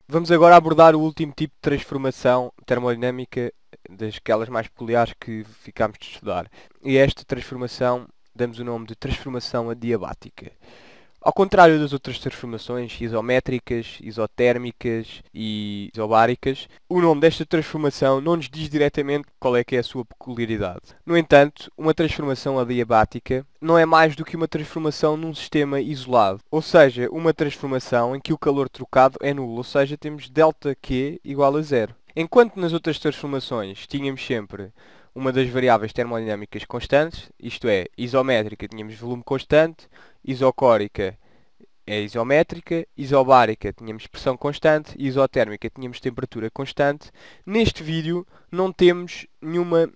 Vamos agora abordar o último tipo de transformação termodinâmica, das mais peculiares que ficámos de estudar. E a esta transformação damos o nome de transformação adiabática. Ao contrário das outras transformações isométricas, isotérmicas e isobáricas, o nome desta transformação não nos diz diretamente qual é que é a sua peculiaridade. No entanto, uma transformação adiabática não é mais do que uma transformação num sistema isolado, ou seja, uma transformação em que o calor trocado é nulo, ou seja, temos ΔQ igual a zero. Enquanto nas outras transformações tínhamos sempre uma das variáveis termodinâmicas constantes, isto é, isométrica tínhamos volume constante, isocórica é isométrica, isobárica tínhamos pressão constante e isotérmica tínhamos temperatura constante. Neste vídeo não temos nenhuma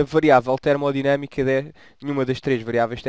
variável termodinâmica, nenhuma das três variáveis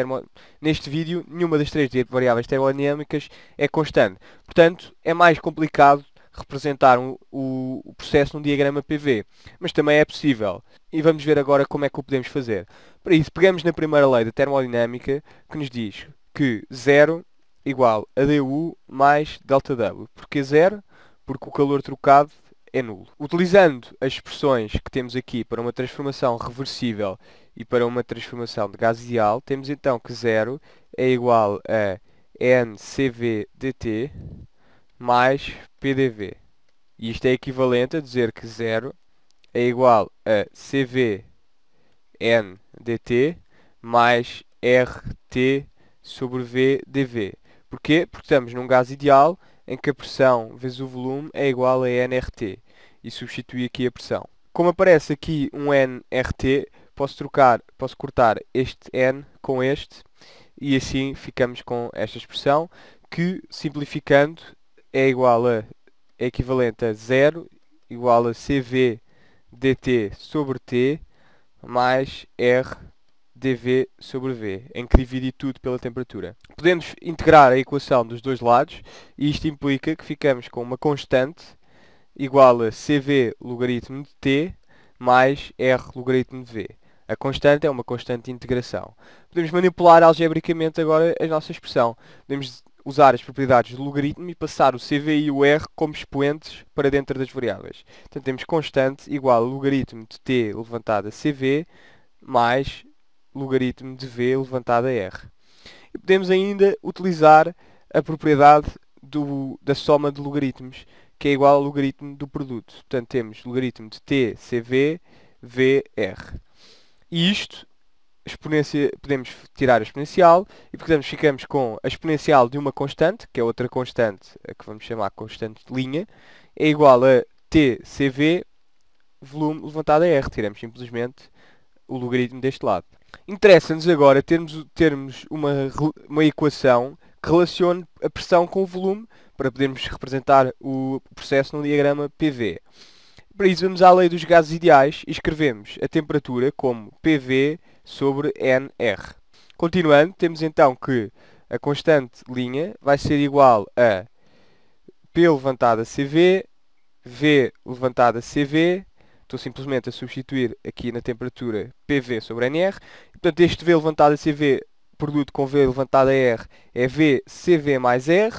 neste vídeo, nenhuma das três variáveis termodinâmicas é constante. Portanto, é mais complicado representar o processo num diagrama PV, mas também é possível. E vamos ver agora como é que o podemos fazer. Para isso, pegamos na primeira lei da termodinâmica, que nos diz que zero igual a du mais ΔW. Porquê zero? Porque o calor trocado é nulo. Utilizando as expressões que temos aqui para uma transformação reversível e para uma transformação de gás ideal, temos então que zero é igual a NCV dt mais PDV. E isto é equivalente a dizer que zero é igual a CV N dt mais RT sobre V dV. Porquê? Porque estamos num gás ideal em que a pressão vezes o volume é igual a nRT. E substituir aqui a pressão. Como aparece aqui um nRT, posso cortar este N com este e assim ficamos com esta expressão que, simplificando, é equivalente a zero igual a CV dt sobre T mais R dV sobre V, em que dividi tudo pela temperatura. Podemos integrar a equação dos dois lados e isto implica que ficamos com uma constante igual a CV logaritmo de T mais R logaritmo de V. A constante é uma constante de integração. Podemos manipular algebricamente agora a nossa expressão. Podemos usar as propriedades do logaritmo e passar o CV e o R como expoentes para dentro das variáveis. Portanto, temos constante igual a logaritmo de T levantado a CV mais logaritmo de V elevado a R. E podemos ainda utilizar a propriedade da soma de logaritmos, que é igual ao logaritmo do produto. Portanto, temos logaritmo de T, CV, V, R. E isto, podemos tirar a exponencial e, portanto, ficamos com a exponencial de uma constante, que é outra constante, a que vamos chamar constante de linha, é igual a TCV volume levantado a R. Tiramos simplesmente o logaritmo deste lado. Interessa-nos agora termos uma equação que relacione a pressão com o volume para podermos representar o processo no diagrama PV. Para isso vamos à lei dos gases ideais e escrevemos a temperatura como PV sobre NR. Continuando, temos então que a constante linha vai ser igual a P levantado a CV, V levantado a CV. Estou simplesmente a substituir aqui na temperatura PV sobre NR. Portanto, este V levantado a CV, produto com V levantado a R, é VCV mais R.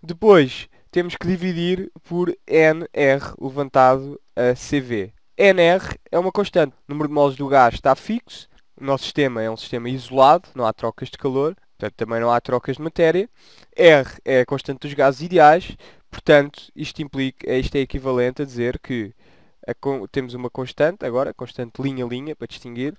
Depois, temos que dividir por NR levantado a CV. NR é uma constante. O número de moles do gás está fixo. O nosso sistema é um sistema isolado, não há trocas de calor. Portanto, também não há trocas de matéria. R é a constante dos gases ideais. Portanto, isto é equivalente a dizer que temos uma constante, agora, constante linha-linha, para distinguir,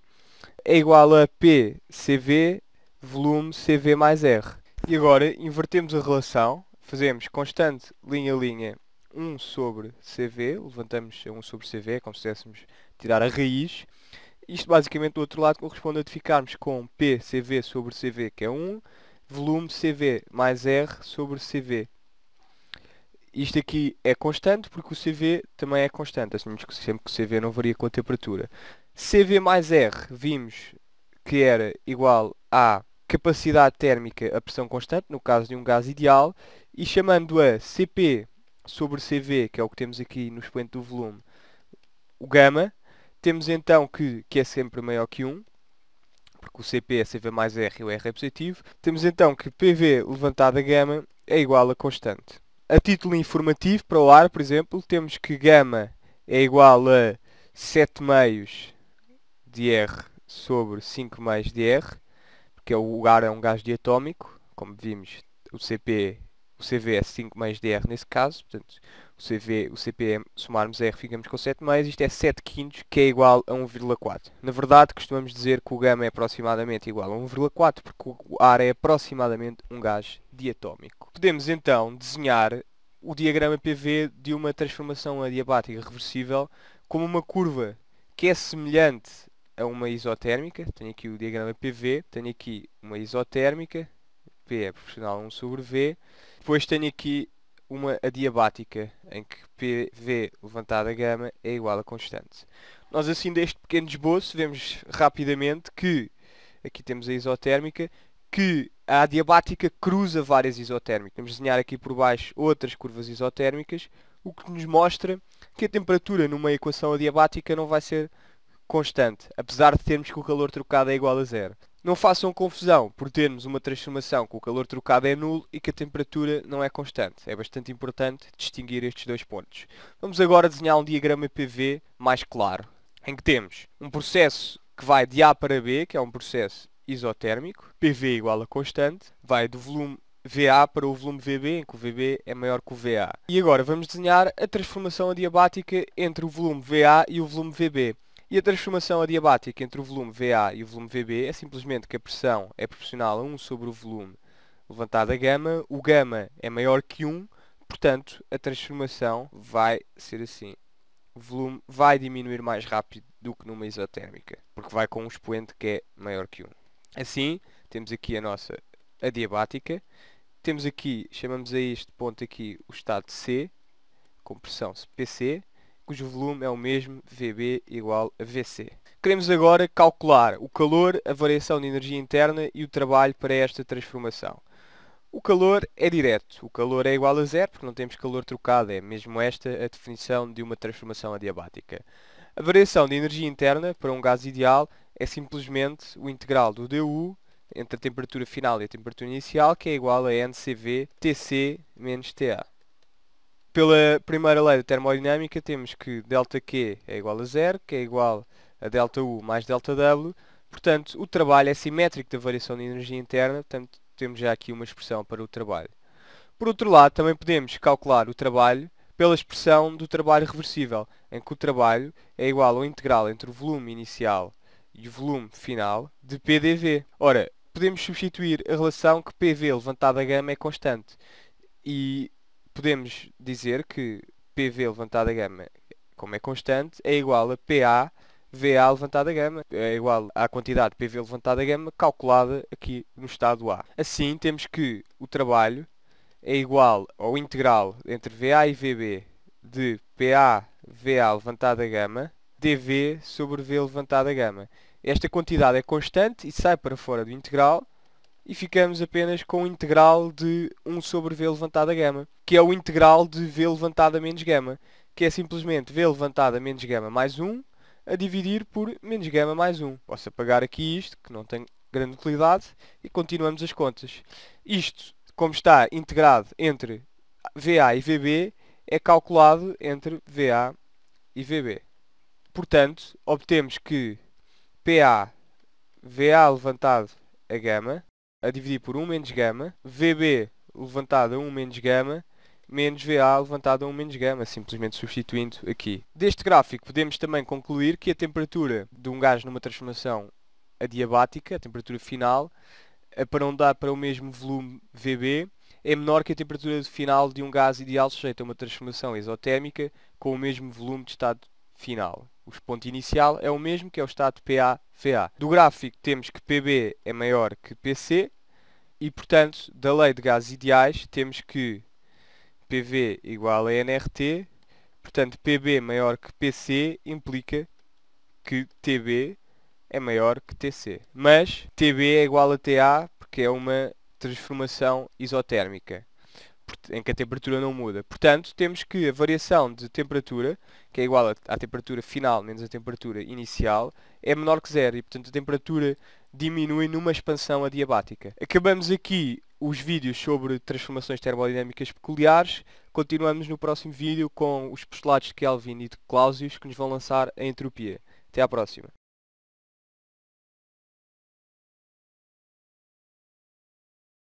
é igual a PCV volume CV mais R. E agora invertemos a relação, fazemos constante linha-linha 1 sobre CV, levantamos a 1 sobre CV, como se quiséssemos tirar a raiz. Isto basicamente do outro lado corresponde a ficarmos com PCV sobre CV, que é 1, volume CV mais R sobre CV. Isto aqui é constante porque o CV também é constante, assumimos que sempre que o CV não varia com a temperatura. CV mais R, vimos que era igual à capacidade térmica a pressão constante, no caso de um gás ideal, e chamando a CP sobre CV, que é o que temos aqui no expoente do volume, o gama, temos então que é sempre maior que 1, porque o CP é CV mais R e o R é positivo. Temos então que PV levantado a gama é igual a constante. A título informativo para o ar, por exemplo, temos que γ é igual a 7 meios de R sobre 5 meios de R, porque o ar é um gás diatómico, como vimos, o CV é 5 meios de R nesse caso, portanto, o CP, somarmos R, ficamos com 7 meios, isto é 7 quintos, que é igual a 1,4. Na verdade, costumamos dizer que o γ é aproximadamente igual a 1,4, porque o ar é aproximadamente um gás diatómico. Podemos então desenhar o diagrama PV de uma transformação adiabática reversível como uma curva que é semelhante a uma isotérmica. Tenho aqui o diagrama PV, tenho aqui uma isotérmica, P é proporcional a 1 sobre V. Depois tenho aqui uma adiabática, em que PV levantado a γ é igual a constante. Nós assim deste pequeno esboço vemos rapidamente que, aqui temos a isotérmica, que a adiabática cruza várias isotérmicas. Vamos desenhar aqui por baixo outras curvas isotérmicas, o que nos mostra que a temperatura numa equação adiabática não vai ser constante, apesar de termos que o calor trocado é igual a zero. Não façam confusão por termos uma transformação que o calor trocado é nulo e que a temperatura não é constante. É bastante importante distinguir estes dois pontos. Vamos agora desenhar um diagrama PV mais claro, em que temos um processo que vai de A para B, que é um processo isotérmico, PV igual a constante, vai do volume VA para o volume VB, em que o VB é maior que o VA. E agora vamos desenhar a transformação adiabática entre o volume VA e o volume VB. E a transformação adiabática entre o volume VA e o volume VB é simplesmente que a pressão é proporcional a 1 sobre o volume levantado a γ. O γ é maior que 1, portanto, a transformação vai ser assim. O volume vai diminuir mais rápido do que numa isotérmica, porque vai com um expoente que é maior que 1. Assim, temos aqui a nossa adiabática. Temos aqui, chamamos a este ponto aqui o estado C, com pressão PC, cujo volume é o mesmo, VB igual a VC. Queremos agora calcular o calor, a variação de energia interna e o trabalho para esta transformação. O calor é direto, o calor é igual a zero, porque não temos calor trocado, é mesmo esta a definição de uma transformação adiabática. A variação de energia interna para um gás ideal é simplesmente o integral do dU entre a temperatura final e a temperatura inicial, que é igual a NCV TC menos TA. Pela primeira lei da termodinâmica, temos que ΔQ é igual a zero, que é igual a ΔU mais ΔW. Portanto, o trabalho é simétrico da variação de energia interna, portanto, temos já aqui uma expressão para o trabalho. Por outro lado, também podemos calcular o trabalho pela expressão do trabalho reversível, em que o trabalho é igual ao integral entre o volume inicial e o volume final de PdV. Ora, podemos substituir a relação que PV levantado a γ é constante. E podemos dizer que PV levantado a γ, como é constante, é igual a PA VA levantado a γ, é igual à quantidade PV levantado a γ calculada aqui no estado A. Assim, temos que o trabalho é igual ao integral entre VA e VB de PA VA levantado a γ dV sobre V levantado a γ. Esta quantidade é constante e sai para fora do integral, e ficamos apenas com o integral de 1 sobre V levantado a γ, que é o integral de V levantado a menos γ, que é simplesmente V levantado a menos γ mais 1 a dividir por menos γ mais 1. Posso apagar aqui isto, que não tem grande utilidade, e continuamos as contas. Isto, como está integrado entre VA e VB, é calculado entre VA e VB. Portanto, obtemos que PA VA levantado a γ a dividir por 1 menos γ, VB levantado a 1 menos γ, menos VA levantado a 1 menos γ, simplesmente substituindo aqui. Deste gráfico podemos também concluir que a temperatura de um gás numa transformação adiabática, a temperatura final, para não dar para o mesmo volume VB, é menor que a temperatura final de um gás ideal sujeito a uma transformação exotérmica com o mesmo volume de estado final. O ponto inicial é o mesmo, que é o estado PA-VA. Do gráfico temos que PB é maior que PC e, portanto, da lei de gases ideais temos que PV igual a nRT. Portanto, PB maior que PC implica que TB é maior que TC. Mas TB é igual a TA porque é uma transformação isotérmica, em que a temperatura não muda. Portanto, temos que a variação de temperatura, que é igual à temperatura final menos a temperatura inicial, é menor que zero e, portanto, a temperatura diminui numa expansão adiabática. Acabamos aqui os vídeos sobre transformações termodinâmicas peculiares. Continuamos no próximo vídeo com os postulados de Kelvin e de Clausius que nos vão lançar a entropia. Até à próxima.